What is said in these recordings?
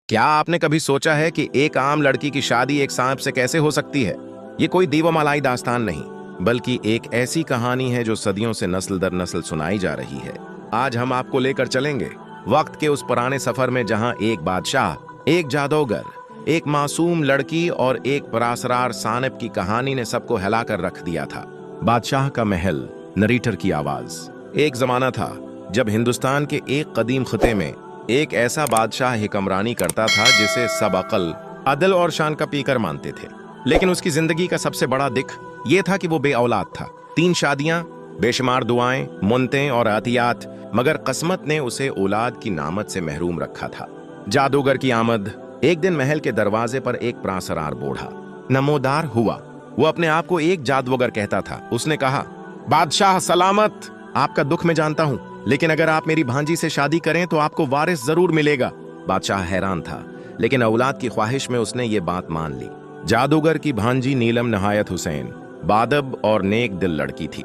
क्या आपने कभी सोचा है कि एक आम लड़की की शादी एक सांप से कैसे हो सकती है? ये कोई दीवामलाई दास्तान नहीं, बल्कि एक ऐसी कहानी है जो सदियों से नस्ल दर नस्ल सुनाई जा रही है। आज हम आपको लेकर चलेंगे वक्त के उस पुराने सफर में जहां एक बादशाह, एक जादूगर, एक मासूम लड़की और एक परासरार सानिप की कहानी ने सबको हिलाकर रख दिया था। बादशाह का महल, नरेटर की आवाज। एक जमाना था जब हिंदुस्तान के एक कदीम खिते में एक ऐसा बादशाह हिक्मरानी करता था जिसे सब अकल, अदल और शान का पीकर मानते थे। लेकिन उसकी जिंदगी का सबसे बड़ा दिख ये था कि वो बे औलाद था। 3 शादियां, बेशुमार दुआएं, मुन्नतें और आतियात, मगर किस्मत ने उसे औलाद की नामत से महरूम रखा था। जादूगर की आमद। एक दिन महल के दरवाजे पर एक प्रासरार बूढ़ा नमोदार हुआ। वो अपने आप को एक जादूगर कहता था। उसने कहा, बादशाह सलामत, आपका दुख मैं जानता हूं, लेकिन अगर आप मेरी भांजी से शादी करें तो आपको वारिस जरूर मिलेगा। बादशाह हैरान था, लेकिन औलाद की ख्वाहिश में उसने ये बात मान ली। जादूगर की भांजी नीलम नहायत हुसैन बादब और नेक दिल लड़की थी।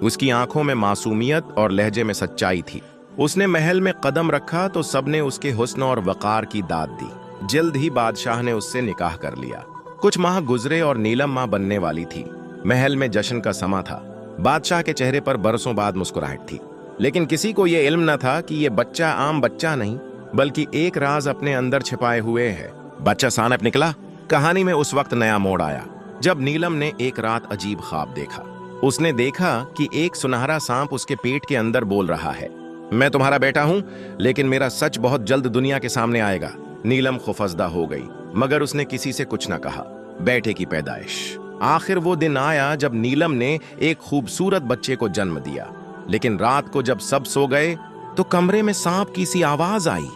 उसकी आंखों में मासूमियत और लहजे में सच्चाई थी। उसने महल में कदम रखा तो सबने उसके हुस्न और वकार की दाद दी। जल्द ही बादशाह ने उससे निकाह कर लिया। कुछ माह गुजरे और नीलम मां बनने वाली थी। महल में जश्न का समा था। बादशाह के चेहरे पर बरसों बाद मुस्कुराहट थी, लेकिन किसी को यह इल्म न था कि यह बच्चा आम बच्चा नहीं, बल्कि एक राज अपने अंदर छिपाए हुए है। बच्चा सानिप निकला। कहानी में उस वक्त नया मोड़ आया जब नीलम ने एक रात अजीब ख्वाब देखा। उसने देखा कि एक सुनहरा सांप उसके पेट के अंदर बोल रहा है, मैं तुम्हारा बेटा हूं, लेकिन मेरा सच बहुत जल्द दुनिया के सामने आएगा। नीलम खौफजदा हो गई, मगर उसने किसी से कुछ न कहा। बेटे की पैदाइश। आखिर वो दिन आया जब नीलम ने एक खूबसूरत बच्चे को जन्म दिया। लेकिन रात को जब सब सो गए तो कमरे में सांप की सी आवाज आई।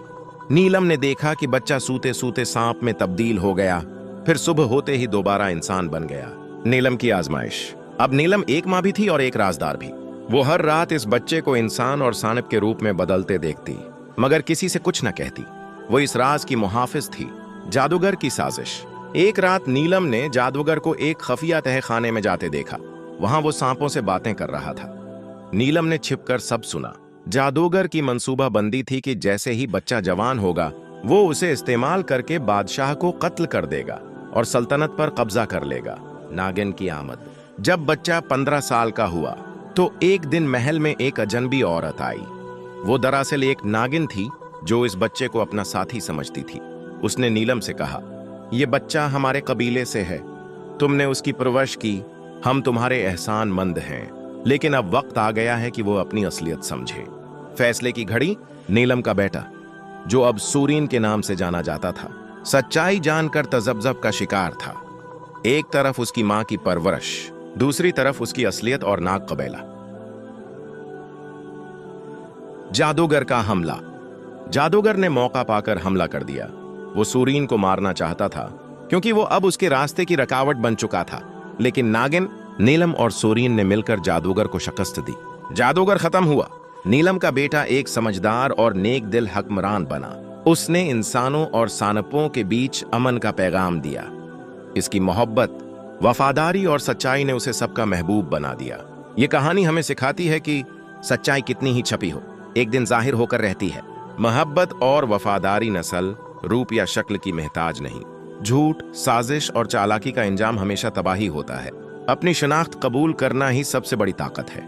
नीलम ने देखा कि बच्चा सूते सूते सांप में तब्दील हो गया, फिर सुबह होते ही दोबारा इंसान बन गया। नीलम की आजमाइश। अब नीलम एक माँ भी थी और एक राजदार भी। वो हर रात इस बच्चे को इंसान और सानिप के रूप में बदलते देखती, मगर किसी से कुछ न कहती। वो इस राज की मुहाफिज थी, जादूगर की साजिश। एक रात नीलम ने जादूगर को एक खफिया तहखाने में जाते देखा। वहां वो सांपों से बातें कर रहा था। नीलम ने छिपकर सब सुना। जादूगर की मंसूबा बंदी थी कि जैसे ही बच्चा जवान होगा वो उसे इस्तेमाल करके बादशाह को कत्ल कर देगा और सल्तनत पर कब्जा कर लेगा। नागिन की आमद। जब बच्चा 15 साल का हुआ तो एक दिन महल में एक अजनबी औरत आई। वो दरअसल एक नागिन थी जो इस बच्चे को अपना साथी समझती थी। उसने नीलम से कहा, ये बच्चा हमारे कबीले से है, तुमने उसकी परवरिश की, हम तुम्हारे एहसान मंद हैं, लेकिन अब वक्त आ गया है कि वो अपनी असलियत समझे। फैसले की घड़ी। नीलम का बेटा, जो अब सूरीन के नाम से जाना जाता था, सच्चाई जानकर तजब्जब का शिकार था। एक तरफ उसकी मां की परवरिश, दूसरी तरफ उसकी असलियत और नाग कबीला। जादूगर का हमला। जादूगर ने मौका पाकर हमला कर दिया। वो सूरीन को मारना चाहता था क्योंकि वो अब उसके रास्ते की रुकावट बन चुका था, लेकिन नागिन, नीलम और सूरीन ने मिलकर जादूगर को शिकस्त दी। जादूगर खत्म हुआ। नीलम का बेटा एक समझदार और नेक दिल हुक्मरान बना। उसने इंसानों और सानपों के बीच अमन का पैगाम दिया। इसकी मोहब्बत, वफादारी और सच्चाई ने उसे सबका महबूब बना दिया। ये कहानी हमें सिखाती है कि सच्चाई कितनी ही छपी हो, एक दिन जाहिर होकर रहती है। मोहब्बत और वफादारी नस्ल, रूप या शक्ल की मोहताज नहीं। झूठ, साजिश और चालाकी का इंजाम हमेशा तबाही होता है। अपनी शनाख्त कबूल करना ही सबसे बड़ी ताकत है।